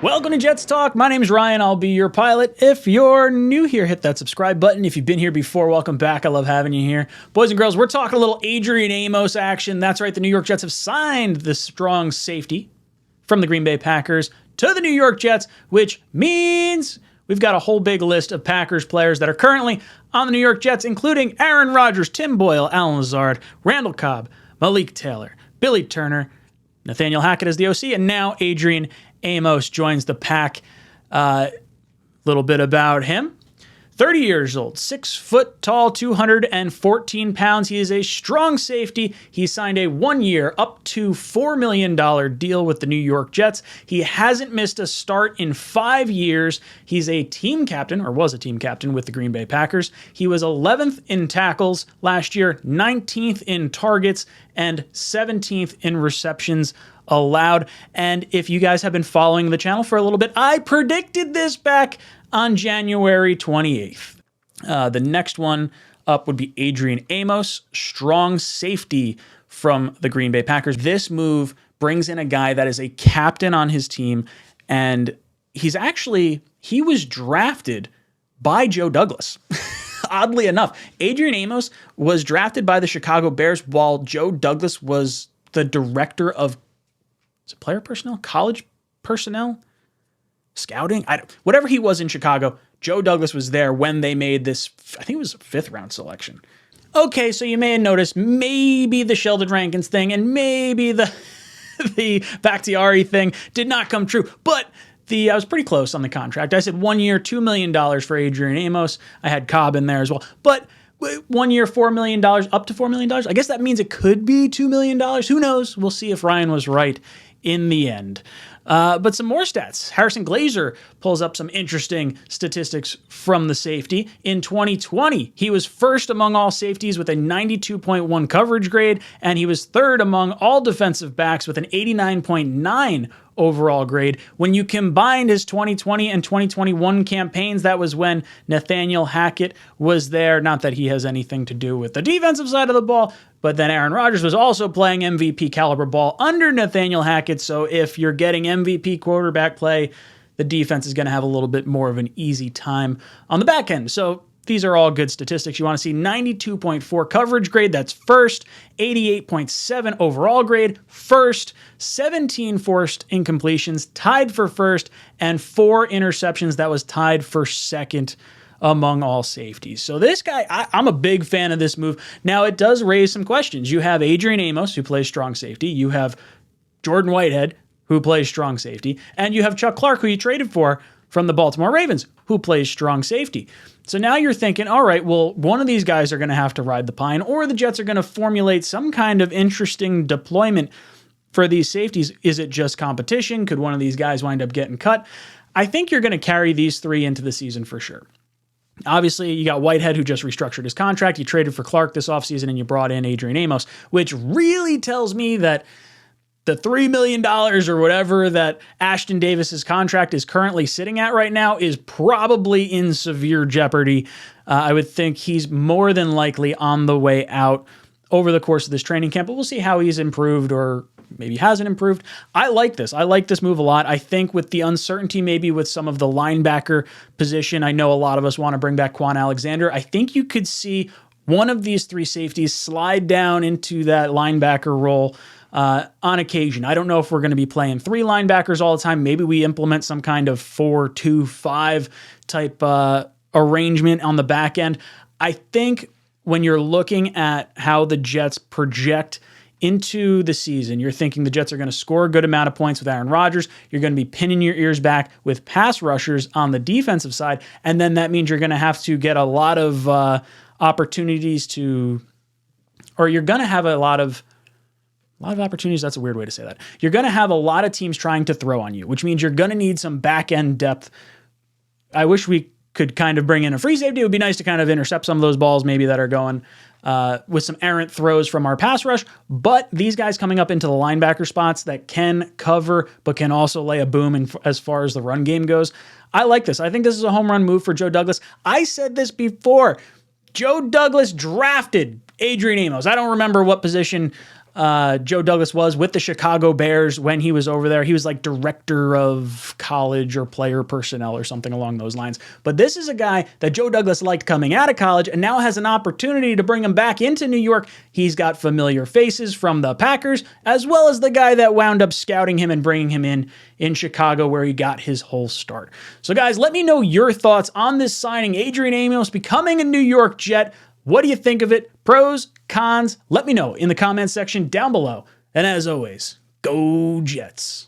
Welcome to Jets Talk. My name's Ryan. I'll be your pilot. If you're new here, hit that subscribe button. If you've been here before, welcome back. I love having you here. Boys and girls, we're talking a little Adrian Amos action. That's right, the New York Jets have signed the strong safety from the Green Bay Packers to the New York Jets, which means we've got a whole big list of Packers players that are currently on the New York Jets, including Aaron Rodgers, Tim Boyle, Alan Lazard, Randall Cobb, Malik Taylor, Billy Turner, Nathaniel Hackett as the OC, and now Adrian Amos joins the pack. Little bit about him. 30 years old, 6 foot tall, 214 pounds. He is a strong safety. He signed a 1-year, up to $4 million deal with the New York Jets. He hasn't missed a start in 5 years. He's a team captain, or was a team captain with the Green Bay Packers. He was 11th in tackles last year, 19th in targets, and 17th in receptions allowed. And if you guys have been following the channel for a little bit, I predicted this back on January 28th. The next one up would be Adrian Amos, strong safety from the Green Bay Packers. This move brings in a guy that is a captain on his team, and he was drafted by Joe Douglas. Oddly enough, Adrian Amos was drafted by the Chicago Bears while Joe Douglas was the director of player personnel, college personnel, scouting, whatever he was in Chicago. Joe Douglas was there when they made this, I think it was a 5th round selection. Okay, so you may have noticed maybe the Sheldon Rankins thing and maybe the Bakhtiari thing did not come true, but I was pretty close on the contract. I said 1 year, $2 million for Adrian Amos. I had Cobb in there as well, but 1 year, $4 million, up to $4 million. I guess that means it could be $2 million. Who knows? We'll see if Ryan was right in the end. But some more stats. Harrison Glazer pulls up some interesting statistics from the safety. In 2020, he was first among all safeties with a 92.1 coverage grade, and he was third among all defensive backs with an 89.9 overall grade. When you combined his 2020 and 2021 campaigns, that was when Nathaniel Hackett was there. Not that he has anything to do with the defensive side of the ball, but then Aaron Rodgers was also playing MVP caliber ball under Nathaniel Hackett. So if you're getting MVP quarterback play, the defense is going to have a little bit more of an easy time on the back end. So these are all good statistics. You want to see 92.4 coverage grade, that's first, 88.7 overall grade, first, 17 forced incompletions, tied for first, and 4 interceptions, that was tied for second among all safeties. So this guy, I'm a big fan of this move. Now, it does raise some questions. You have Adrian Amos, who plays strong safety. You have Jordan Whitehead, who plays strong safety. And you have Chuck Clark, who you traded for from the Baltimore Ravens, who plays strong safety. So now you're thinking, all right, well, one of these guys are going to have to ride the pine, or the Jets are going to formulate some kind of interesting deployment for these safeties. Is it just competition? Could one of these guys wind up getting cut? I think you're going to carry these 3 into the season for sure. Obviously, you got Whitehead, who just restructured his contract. You traded for Clark this offseason, and you brought in Adrian Amos, which really tells me that the $3 million or whatever that Ashton Davis's contract is currently sitting at right now is probably in severe jeopardy. I would think he's more than likely on the way out over the course of this training camp, but we'll see how he's improved or maybe hasn't improved. I like this. I like this move a lot. I think with the uncertainty maybe with some of the linebacker position, I know a lot of us want to bring back Quan Alexander. I think you could see one of these 3 safeties slide down into that linebacker role on occasion. I don't know if we're going to be playing 3 linebackers all the time. Maybe we implement some kind of 4-2-5 type arrangement on the back end. I think when you're looking at how the Jets project into the season, you're thinking the Jets are going to score a good amount of points with Aaron Rodgers. You're going to be pinning your ears back with pass rushers on the defensive side. And then that means you're going to have to get a lot of opportunities to, or you're going to have a lot of opportunities. That's a weird way to say that. You're going to have a lot of teams trying to throw on you, which means you're going to need some back end depth. I wish we could kind of bring in a free safety. It would be nice to kind of intercept some of those balls maybe that are going with some errant throws from our pass rush. But these guys coming up into the linebacker spots that can cover but can also lay a boom as far as the run game goes. I like this. I think this is a home run move for Joe Douglas. I said this before. Joe Douglas drafted Adrian Amos. I don't remember what position Joe Douglas was with the Chicago Bears when he was over there. He was like director of college or player personnel or something along those lines. But this is a guy that Joe Douglas liked coming out of college and now has an opportunity to bring him back into New York. He's got familiar faces from the Packers, as well as the guy that wound up scouting him and bringing him in Chicago, where he got his whole start. So guys, let me know your thoughts on this signing, Adrian Amos becoming a New York Jet. What do you think of it? Pros, cons? Let me know in the comments section down below. And as always, go Jets.